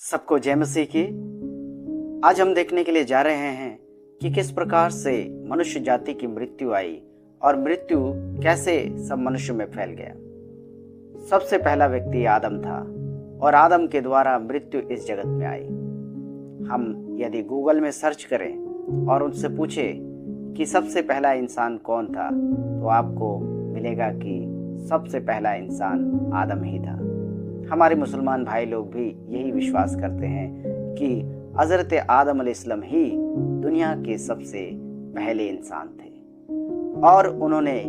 सबको जय मसीह की। आज हम देखने के लिए जा रहे हैं कि किस प्रकार से मनुष्य जाति की मृत्यु आई और मृत्यु कैसे सब मनुष्य में फैल गया। सबसे पहला व्यक्ति आदम था और आदम के द्वारा मृत्यु इस जगत में आई। हम यदि गूगल में सर्च करें और उनसे पूछे कि सबसे पहला इंसान कौन था, तो आपको मिलेगा कि सबसे पहला इंसान आदम ही था। हमारे मुसलमान भाई लोग भी यही विश्वास करते हैं कि हज़रत आदम अलैहिस्सलाम ही दुनिया के सबसे पहले इंसान थे और उन्होंने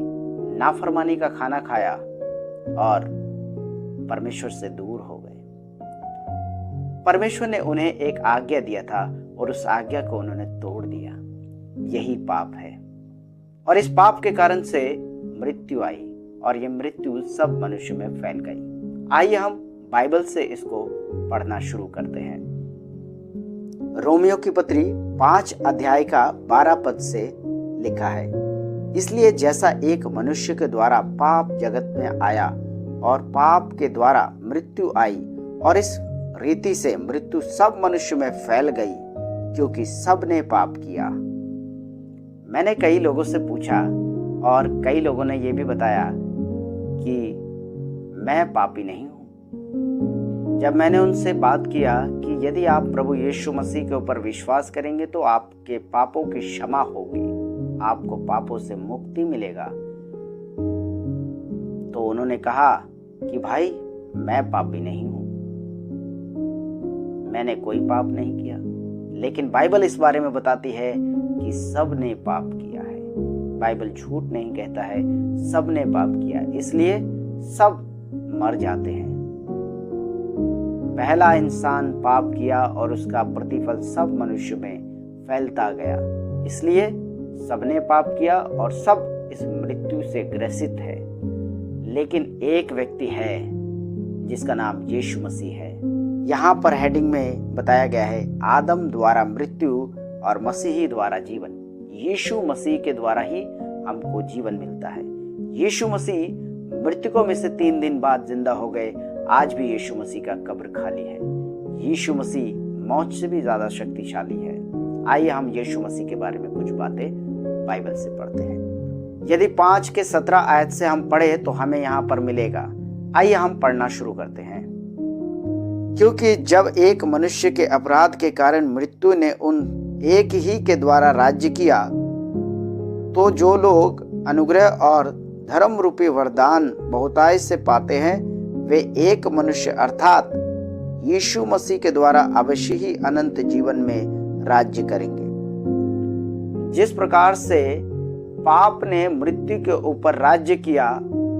नाफरमानी का खाना खाया और परमेश्वर से दूर हो गए। परमेश्वर ने उन्हें एक आज्ञा दिया था और उस आज्ञा को उन्होंने तोड़ दिया। यही पाप है और इस पाप के कारण से मृत्यु आई और ये मृत्यु सब मनुष्य में फैल गई। आइए हम बाइबल से इसको पढ़ना शुरू करते हैं। रोमियो की पत्री 5 अध्याय का 12 पद से लिखा है, इसलिए जैसा एक मनुष्य के द्वारा पाप जगत में आया और पाप के द्वारा मृत्यु आई, और इस रीति से मृत्यु सब मनुष्य में फैल गई क्योंकि सब ने पाप किया। मैंने कई लोगों से पूछा और कई लोगों ने यह भी बताया कि मैं पापी नहीं हूं। जब मैंने उनसे बात किया कि यदि आप प्रभु यीशु मसीह के ऊपर विश्वास करेंगे तो आपके पापों की क्षमा होगी, आपको पापों से मुक्ति मिलेगा, तो उन्होंने कहा कि भाई मैं पापी नहीं हूं, मैंने कोई पाप नहीं किया। लेकिन बाइबल इस बारे में बताती है कि सब ने पाप किया है। बाइबल झूठ नहीं कहता है, सब ने पाप किया, इसलिए सब मर जाते हैं। पहला इंसान पाप किया और उसका प्रतिफल सब मनुष्य में फैलता गया, इसलिए सबने पाप किया और सब इस मृत्यु से ग्रसित है। लेकिन एक व्यक्ति है जिसका नाम यीशु मसीह है। यहाँ पर हेडिंग में बताया गया है, आदम द्वारा मृत्यु और मसीही द्वारा जीवन। यीशु मसीह के द्वारा ही हमको जीवन मिलता है। यीशु मसीह मृतकों में से 3 दिन बाद जिंदा हो गए। आज भी यीशु मसीह का कब्र खाली है। यीशु मसीह मौत से भी ज्यादा शक्तिशाली है। आइए हम यीशु मसीह के बारे में कुछ बातें बाइबल से पढ़ते हैं। यदि 5 के 17 आयत से हम पढ़े तो हमें यहाँ पर मिलेगा। आइए हम पढ़ना शुरू करते हैं। क्योंकि जब एक मनुष्य के अपराध के कारण मृत्यु ने उन एक ही के द्वारा राज्य किया, तो जो लोग अनुग्रह और धर्म रूपी वरदान बहुतायत से पाते हैं, वे एक मनुष्य अर्थात यीशु मसीह के द्वारा अवश्य ही अनंत जीवन में राज्य करेंगे। जिस प्रकार से पाप ने मृत्यु के ऊपर राज्य किया,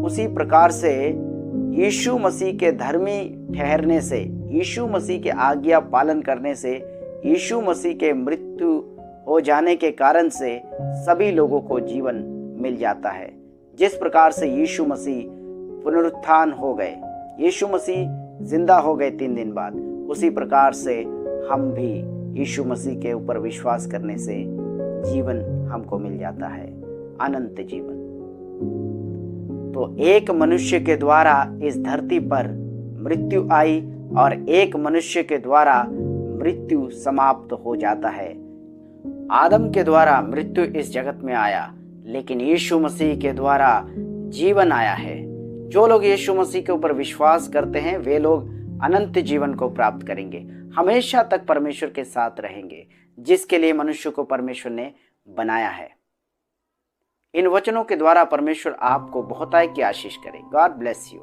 उसी प्रकार से यीशु मसीह के धर्मी ठहरने से, यीशु मसीह के आज्ञा पालन करने से, यीशु मसीह के मृत्यु हो जाने के कारण से सभी लोगों को जीवन मिल जाता है। जिस प्रकार से यीशु मसीह पुनरुत्थान हो गए, यीशु मसीह जिंदा हो गए 3 दिन बाद, उसी प्रकार से हम भी यीशु मसीह के ऊपर विश्वास करने से जीवन हमको मिल जाता है, अनंत जीवन। तो एक मनुष्य के द्वारा इस धरती पर मृत्यु आई और एक मनुष्य के द्वारा मृत्यु समाप्त हो जाता है। आदम के द्वारा मृत्यु इस जगत में आया, लेकिन यीशु मसीह के द्वारा जीवन आया है। जो लोग यीशु मसीह के ऊपर विश्वास करते हैं, वे लोग अनंत जीवन को प्राप्त करेंगे, हमेशा तक परमेश्वर के साथ रहेंगे, जिसके लिए मनुष्य को परमेश्वर ने बनाया है। इन वचनों के द्वारा परमेश्वर आपको बहुतायत की आशीष करे। God bless you.